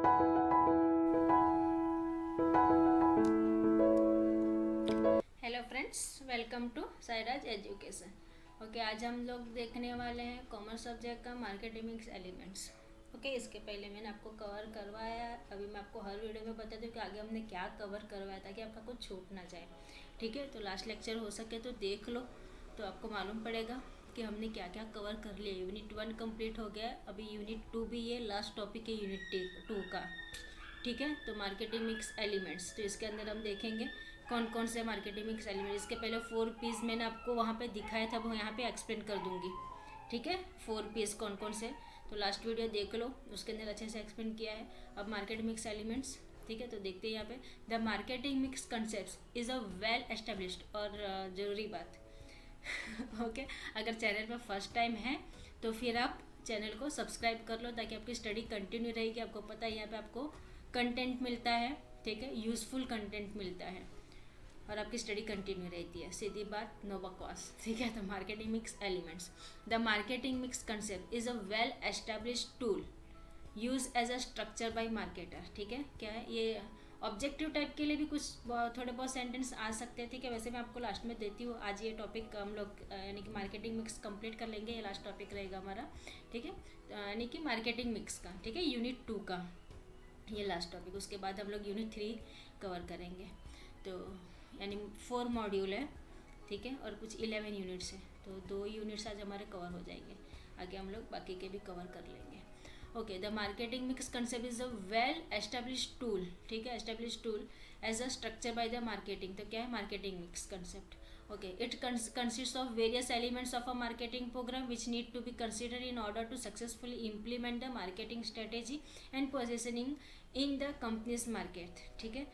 Hello friends, welcome to Sairaj education. Okay, आज हम लोग देखने वाले हैं कॉमर्स सब्जेक्ट का मार्केटिंग एलिमेंट्स। ओके, इसके पहले मैंने आपको कवर करवाया है। अभी मैं आपको हर वीडियो में बता दूँ कि आगे हमने क्या कवर करवाया ताकि आपका कुछ छूट ना जाए। ठीक है, तो लास्ट लेक्चर हो सके तो देख लो, तो आपको मालूम पड़ेगा कि हमने क्या क्या कवर कर लिया। यूनिट 1 कंप्लीट हो गया, अभी यूनिट 2 भी, ये लास्ट टॉपिक है यूनिट 2 का। ठीक है, तो मार्केटिंग मिक्स एलिमेंट्स, तो इसके अंदर हम देखेंगे कौन कौन से मार्केटिंग मिक्स एलिमेंट। इसके पहले 4 पीस मैंने आपको वहाँ पे दिखाया था, वो यहाँ पे एक्सप्लेन कर दूंगी। ठीक है, 4 पीस कौन कौन से, तो लास्ट वीडियो देख लो, उसके अंदर अच्छे से एक्सप्लेन किया है। अब मार्केटिंग मिक्स एलिमेंट्स, ठीक है, तो देखते हैं यहाँ पे the marketing mix concept is a well established, और ज़रूरी बात ओके, अगर चैनल पर फर्स्ट टाइम है तो फिर आप चैनल को सब्सक्राइब कर लो ताकि आपकी स्टडी कंटिन्यू रहेगी। आपको पता है यहाँ पे आपको कंटेंट मिलता है, ठीक है, यूज़फुल कंटेंट मिलता है और आपकी स्टडी कंटिन्यू रहती है। सीधी बात, नो बकवास। ठीक है, तो marketing mix elements, the marketing mix concept is a well established tool use as a structure by marketer. ठीक है, क्या है ये, ऑब्जेक्टिव टाइप के लिए भी कुछ थोड़े बहुत सेंटेंस आ सकते हैं। ठीक है, वैसे मैं आपको लास्ट में देती हूँ। आज ये टॉपिक हम लोग यानी कि मार्केटिंग मिक्स कंप्लीट कर लेंगे, ये लास्ट टॉपिक रहेगा हमारा। ठीक है, यानी कि मार्केटिंग मिक्स का, ठीक है, यूनिट 2 का ये लास्ट टॉपिक। उसके बाद हम लोग यूनिट 3 कवर करेंगे। तो यानी 4 मॉड्यूल है, ठीक है, और कुछ 11 यूनिट्स है, तो 2 यूनिट्स आज हमारे कवर हो जाएंगे। आगे हम लोग बाकी के भी कवर कर लेंगे। Okay, the marketing mix concept is a well established tool, ठीक है, established tool as a structure by the marketing. तो क्या है marketing mix concept? Okay, it consists of various elements of a marketing program which need to be considered in order to successfully implement the marketing strategy and positioning in the company's market. ठीक है,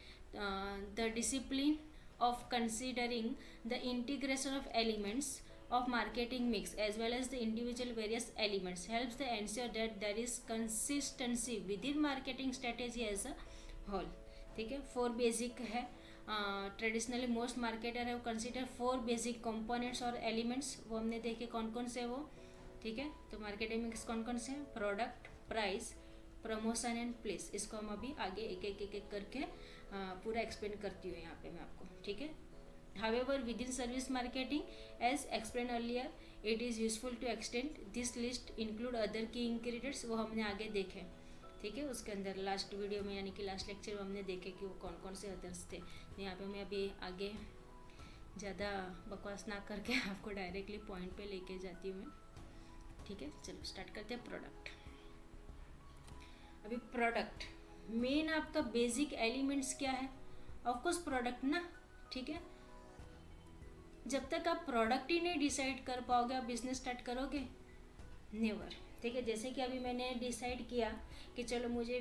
the discipline of considering the integration of elements of marketing mix as well as the individual various elements helps to ensure that there is consistency within marketing strategy as a whole. ठीक है, 4 basic है। Traditionally most marketer है वो consider 4 basic components और elements, वो हमने देखे कौन कौन से वो। ठीक है, तो मार्केटिंग मिक्स कौन कौन से हैं? Product, price, promotion and place. इसको हम अभी आगे एक एक करके पूरा एक्सप्लेन करती हूँ यहाँ पे मैं आपको। ठीक है, however within service marketing as explained earlier it is useful to extend this list include other key ingredients, वो हमने आगे देखे। ठीक है, उसके अंदर लास्ट वीडियो में यानी कि लास्ट लेक्चर में हमने देखे कि वो कौन कौन से अदर्स थे। यहाँ पे मैं अभी आगे ज़्यादा बकवास ना करके आपको डायरेक्टली पॉइंट पे लेके जाती हूँ मैं। ठीक है, चलो स्टार्ट करते हैं। प्रोडक्ट, अभी प्रोडक्ट मेन आपका बेसिक एलिमेंट्स क्या है? ऑफकोर्स प्रोडक्ट ना। ठीक है, जब तक आप प्रोडक्ट ही नहीं डिसाइड कर पाओगे आप बिजनेस स्टार्ट करोगे? नेवर। ठीक है, जैसे कि अभी मैंने डिसाइड किया कि चलो मुझे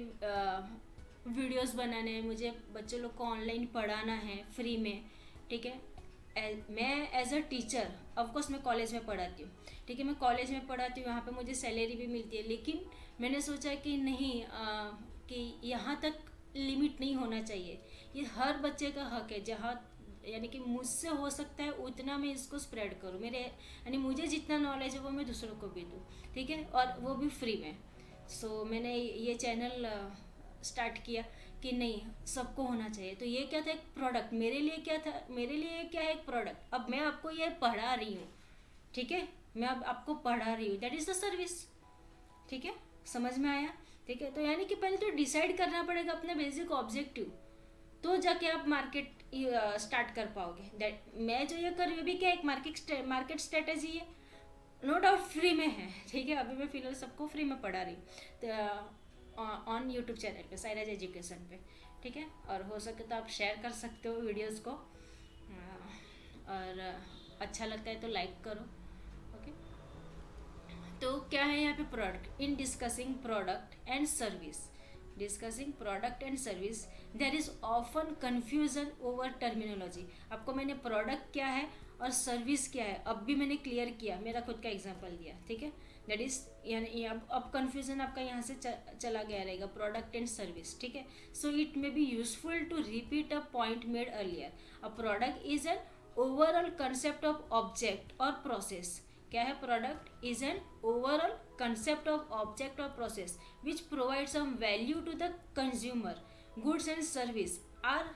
वीडियोस बनाने हैं, मुझे बच्चों लोग को ऑनलाइन पढ़ाना है फ्री में। ठीक है, मैं एज अ टीचर, ऑफकोर्स मैं कॉलेज में पढ़ाती हूँ। ठीक है, मैं कॉलेज में पढ़ाती हूँ, यहाँ पे मुझे सैलरी भी मिलती है, लेकिन मैंने सोचा कि नहीं, कि यहाँ तक लिमिट नहीं होना चाहिए। ये हर बच्चे का हक है, जहाँ यानी कि मुझसे हो सकता है उतना मैं इसको स्प्रेड करूँ। मेरे यानी मुझे जितना नॉलेज है वो मैं दूसरों को भी दूँ। ठीक है, और वो भी फ्री में। सो मैंने ये चैनल स्टार्ट किया कि नहीं, सबको होना चाहिए। तो ये क्या था, एक प्रोडक्ट मेरे लिए। क्या था मेरे लिए, क्या है, एक प्रोडक्ट। अब मैं आपको ये पढ़ा रही हूँ, ठीक है, मैं अब आपको पढ़ा रही हूँ, दैट इज़ द सर्विस। ठीक है, समझ में आया? ठीक है, तो यानी कि पहले तो डिसाइड करना पड़ेगा अपना बेसिक ऑब्जेक्टिव, तो जाके आप मार्केट स्टार्ट कर पाओगे। दैट मैं जो ये कर रही हूँ भी क्या, एक मार्केट स्ट्रेटेजी है, नो डाउट फ्री में है। ठीक है, अभी मैं फिलहाल सबको फ्री में पढ़ा रही हूँ ऑन यूट्यूब चैनल पे, साइराज एजुकेशन पे। ठीक है, और हो सके तो आप शेयर कर सकते हो वीडियोस को, और अच्छा लगता है तो लाइक करो। ओके, तो क्या है यहाँ पे product. In discussing product and service, discussing product and service there is often confusion over terminology. आपको मैंने प्रोडक्ट क्या है और सर्विस क्या है अब भी मैंने क्लियर किया, मेरा खुद का एग्जांपल दिया। ठीक है, दैट इज यानी अब कन्फ्यूजन आपका यहाँ से चला गया रहेगा, प्रोडक्ट एंड सर्विस। ठीक है, so it may be useful to repeat a point made earlier. A product is an overall concept of object or process क्या है? Product is an overall concept of object or process which provide some value to the consumer. Goods and service are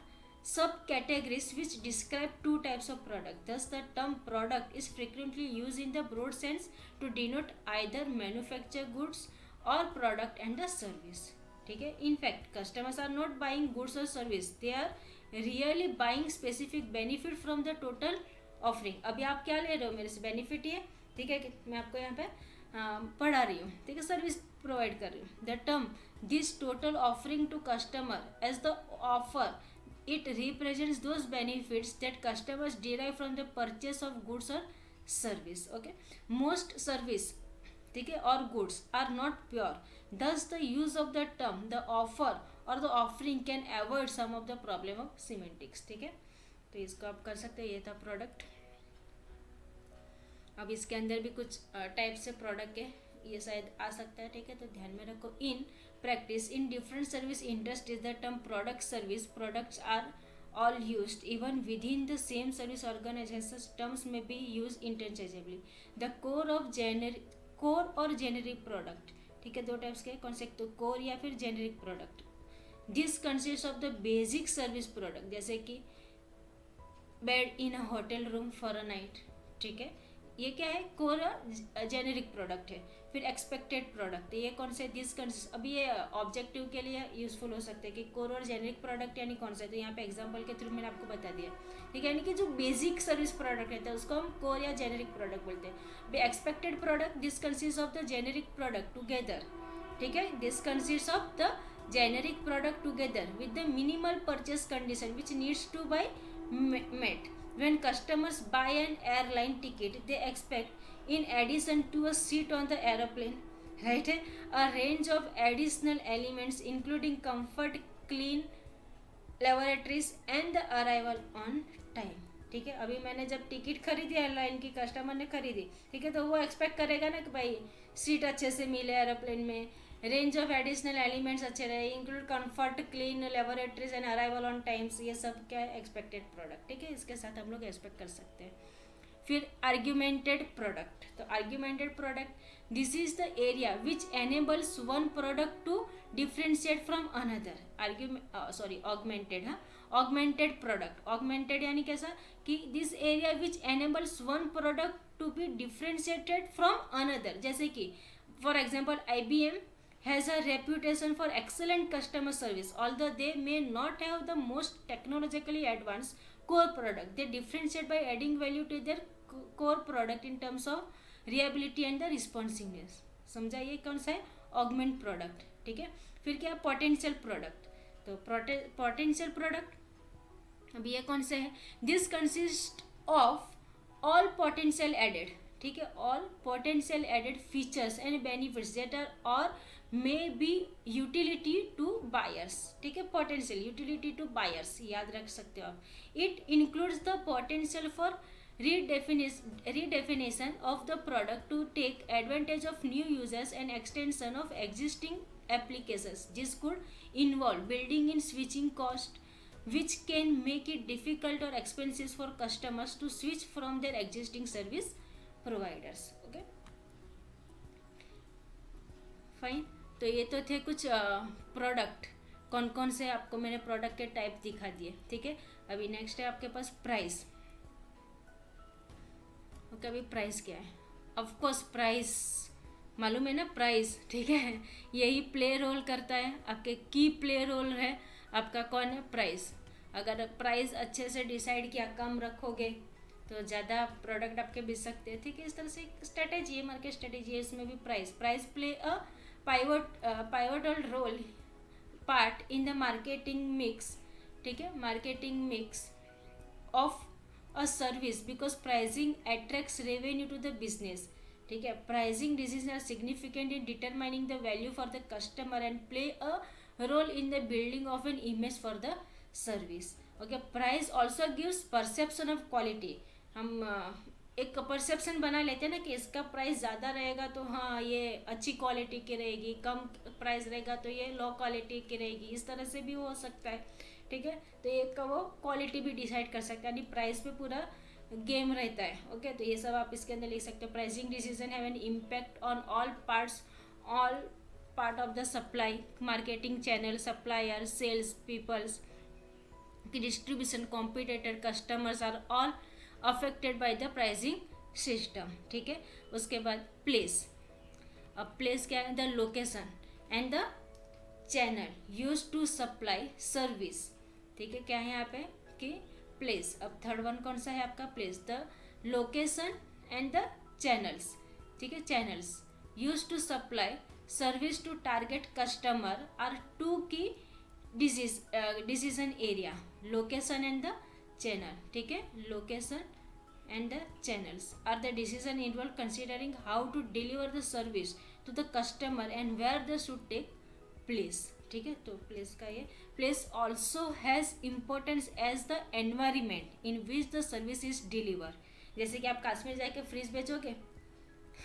subcategories which describe two types of product. Thus, the term product is frequently used in the broad sense to denote either manufactured goods or product and the service. ठीक है. In fact, customers are not buying goods or service. They are really buying specific benefit from the total offering. अभी आप क्या ले रहे हो? मेरे से बेनिफिट ये, ठीक है, कि मैं आपको यहाँ पे पढ़ा रही हूँ, ठीक है, सर्विस प्रोवाइड कर रही हूँ. The term this total offering to customer as the offer, it represents those benefits that customers derive from the purchase of goods or service. Okay, most service, ठीक है, और goods are not pure. Thus the use of the term the offer or the offering can avoid some of the problem of semantics. ठीक है, तो इसको आप कर सकते हैं. ये था प्रोडक्ट. अब इसके अंदर भी कुछ टाइप से प्रोडक्ट है, ये शायद आ सकता है, ठीक है, तो ध्यान में रखो. इन practice in different service industries the term product service products are all used. Even within the same service organizations terms may be used interchangeably. The core or generic product, ठीक है, दो टाइप्स के, कौन से? तो कोर या फिर generic product. This consist of the basic service product, जैसे कि bed in a hotel room for a night. ठीक है, ये क्या है? कोर जेनेरिक प्रोडक्ट है. फिर एक्सपेक्टेड प्रोडक्ट, ये कौन से? This consist. अभी ये ऑब्जेक्टिव के लिए यूजफुल हो सकते हैं कि कोर और जेनेरिक प्रोडक्ट यानी कौन सा है. तो यहाँ पे एग्जांपल के थ्रू मैंने आपको बता दिया, ठीक है, यानी कि जो बेसिक सर्विस प्रोडक्ट रहता है उसको हम कोर या जेनेरिक प्रोडक्ट बोलते हैं. Expected product, this consist of the generic product together. ठीक है, this consist of the generic product together with the minimal purchase condition which needs to be met. When customers buy an airline ticket, they expect, in addition to a seat on the aeroplane, right, a range of additional elements including comfort, clean lavatories and the arrival on time. ठीक है, अभी मैंने जब ticket खरीदी airline की, customer ने खरीदी, ठीक है, तो वो एक्सपेक्ट करेगा ना कि भाई सीट अच्छे से मिले एरोप्लेन में, रेंज ऑफ एडिशनल एलिमेंट्स अच्छे रहे, include comfort, clean laboratories and arrival on times. ये सब क्या है? Expected product. ठीक है, इसके साथ हम लोग एक्सपेक्ट कर सकते हैं. फिर आर्ग्यूमेंटेड प्रोडक्ट. तो augmented product, this is the area which enables one product to differentiate from another. Augmented. हाँ, ऑगमेंटेड प्रोडक्ट. ऑगमेंटेड यानी कैसा? कि this area which enables one product to be differentiated from another. जैसे कि for example IBM has a reputation for excellent customer service. Although they may not have the most technologically advanced core product, they differentiate by adding value to their core product in terms of reliability and the responsiveness. समझा? ये कौन सा है? Augment product. ठीक है, फिर क्या? Potential product. तो potential product अभी ये कौन सा है? This consists of all potential added. ठीक है, all potential added features and benefits that are or may be utility to buyers. ठीक है, potential utility to buyers याद रख सकते हो आप. It includes the potential for redefinition of the product to take advantage of new users and extension of existing applications. This could involve building in switching cost, which can make it difficult or expensive for customers to switch from their existing service providers. Okay, fine. तो ये तो थे कुछ product. कौन कौन से आपको मैंने प्रोडक्ट के टाइप दिखा दिए. ठीक है, अभी नेक्स्ट है आपके पास प्राइस. ओके, अभी प्राइस क्या है? ऑफ कोर्स प्राइस मालूम है ना, प्राइस. ठीक है, यही प्ले रोल करता है, आपके की प्ले रोल है आपका कौन है? प्राइस. अगर प्राइस अच्छे से डिसाइड किया, कम रखोगे तो ज़्यादा प्रोडक्ट आपके बिक सकते हैं. ठीक है, इस तरह से स्ट्रेटेजी है, मार्केट स्ट्रेटेजी है. इसमें भी price play a pivotal role part in the marketing mix. ठीक है, marketing mix of a service because pricing attracts revenue to the business. ठीक है, pricing decisions are significant in determining the value for the customer and play a role in the building of an image for the service. Okay, price also gives perception of quality. हम एक perception बना लेते हैं ना कि इसका price ज़्यादा रहेगा तो हाँ ये अच्छी क्वालिटी की रहेगी, कम प्राइस रहेगा तो ये लो क्वालिटी की रहेगी. इस तरह से भी हो सकता है. ठीक है, तो एक का वो क्वालिटी भी डिसाइड कर सकता है, यानी प्राइस पे पूरा गेम रहता है। ओके, तो ये सब आप इसके अंदर लिख सकते हो। Pricing decision have an impact on all part of the supply, marketing channel, supplier, sales peoples, distribution, competitor, customers are all affected by the pricing system. ठीक है, उसके बाद प्लेस। अब प्लेस क्या है? The location and the channel use to supply service. ठीक है, क्या है यहाँ पे कि प्लेस। अब थर्ड वन कौन सा है आपका? Place. The location and the channels. ठीक है, channels use to supply service to target customer are two key decision area. Location and the channel. ठीक है, location and the channels are the decision involved considering how to deliver the service to the customer and where they should take place। ठीक है, तो place का ये place also has importance as the environment in which the service is delivered। जैसे कि आप कश्मीर जाके fridge बेचोगे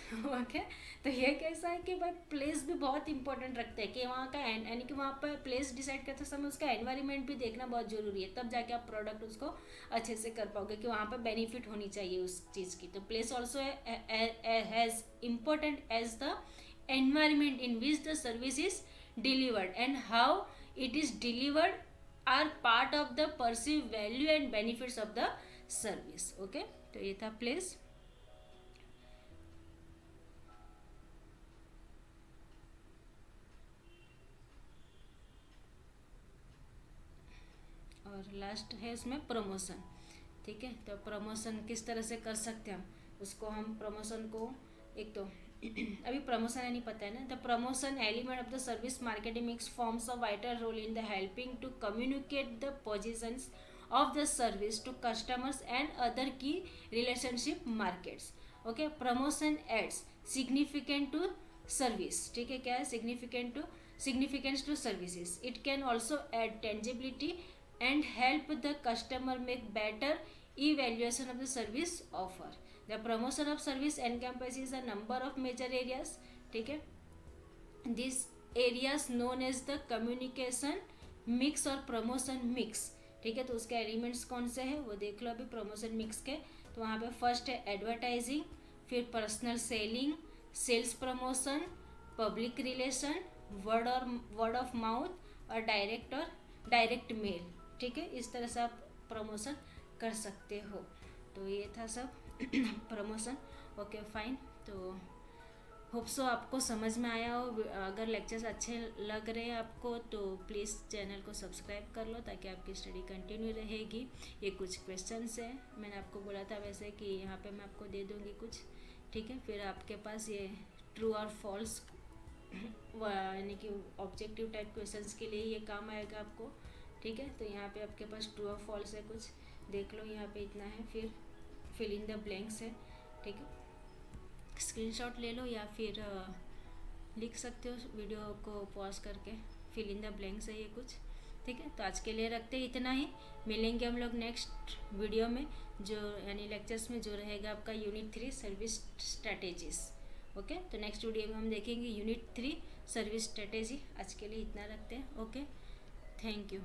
okay, तो ये कैसा है कि भाई प्लेस भी बहुत इंपॉर्टेंट रखते हैं कि वहाँ का यानी कि वहाँ पर प्लेस डिसाइड करते समय उसका एनवायरनमेंट भी देखना बहुत ज़रूरी है, तब जाके आप प्रोडक्ट उसको अच्छे से कर पाओगे कि वहाँ पर बेनिफिट होनी चाहिए उस चीज़ की। तो place also has important as the environment in which the service is delivered and how it is delivered are part of the perceive value and benefits of the service. Okay, तो ये था place. और last है इसमें promotion. ठीक है, तो promotion किस तरह से कर सकते हैं हम उसको, हम प्रमोशन को एक तो अभी प्रमोशन है नहीं पता है ना। The promotion element of the service marketing mix forms a vital role in the helping to communicate the positions of the service to customers and other key relationship markets. Okay, promotion adds significant to service. ठीक है, क्या है? Significance to services. It can also add tangibility and help the customer make better evaluation of the service offer। The promotion of service encompasses a number of major areas। ठीक है, these areas known as the communication mix और promotion mix। ठीक है, तो उसके elements कौन से हैं वो देख लो अभी प्रमोशन मिक्स के। तो वहाँ पे फर्स्ट है एडवर्टाइजिंग, फिर personal selling, sales promotion, public relation, word of mouth और डायरेक्ट मेल। ठीक है, इस तरह से आप प्रमोशन कर सकते हो। तो ये था सब प्रमोशन। ओके फाइन, तो होप सो आपको समझ में आया हो। अगर लेक्चर्स अच्छे लग रहे हैं आपको तो प्लीज़ चैनल को सब्सक्राइब कर लो ताकि आपकी स्टडी कंटिन्यू रहेगी। ये कुछ क्वेश्चंस हैं, मैंने आपको बोला था वैसे कि यहाँ पे मैं आपको दे दूँगी कुछ। ठीक है, फिर आपके पास ये ट्रू और फॉल्स यानी कि ऑब्जेक्टिव टाइप क्वेश्चंस के लिए ये काम आएगा आपको। ठीक है, तो यहाँ पे आपके पास ट्रू और फॉल्स है, कुछ देख लो यहाँ पे इतना है, फिर फिल इन द ब्लैंक्स है। ठीक है, स्क्रीनशॉट ले लो या फिर लिख सकते हो वीडियो को पॉज करके। फिल इन द ब्लैंक्स है ये कुछ। ठीक है, तो आज के लिए रखते हैं इतना ही। मिलेंगे हम लोग नेक्स्ट वीडियो में जो यानी लेक्चर्स में जो रहेगा आपका यूनिट 3 सर्विस स्ट्रैटेजीज। ओके, तो नेक्स्ट वीडियो में हम देखेंगे यूनिट 3 सर्विस स्ट्रैटेजी। आज के लिए इतना रखते हैं। Okay, thank you.